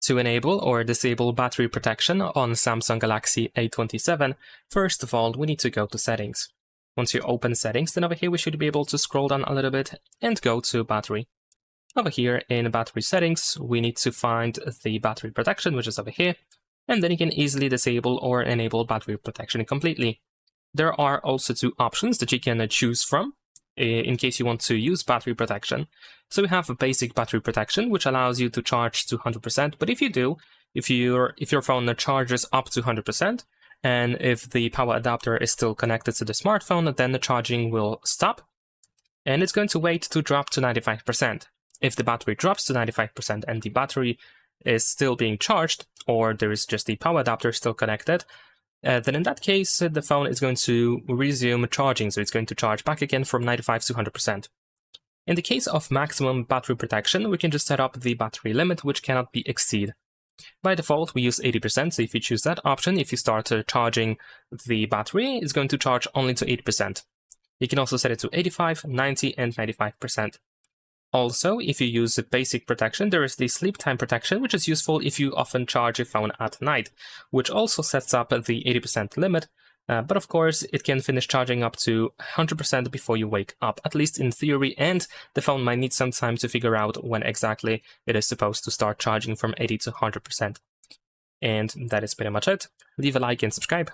To enable or disable battery protection on Samsung Galaxy A27, first of all, we need to go to Settings. Once you open Settings, then over here we should be able to scroll down a little bit and go to Battery. Over here in Battery Settings, we need to find the battery protection, which is over here, and then you can easily disable or enable battery protection completely. There are also two options that you can choose from in case you want to use battery protection. So we have a basic battery protection, which allows you to charge to 100%, but if your phone charges up to 100%, and if the power adapter is still connected to the smartphone, then the charging will stop, and it's going to wait to drop to 95%. If the battery drops to 95% and the battery is still being charged, or there is just the power adapter still connected, then in that case, the phone is going to resume charging, so it's going to charge back again from 95 to 100%. In the case of maximum battery protection, we can just set up the battery limit, which cannot be exceeded. By default, we use 80%, so if you choose that option, if you start charging the battery, it's going to charge only to 80%. You can also set it to 85, 90, and 95%. Also, if you use the basic protection, there is the sleep time protection, which is useful if you often charge your phone at night, which also sets up the 80% limit, but of course it can finish charging up to 100% before you wake up, at least in theory, and the phone might need some time to figure out when exactly it is supposed to start charging from 80 to 100%. And that is pretty much it. Leave a like and subscribe.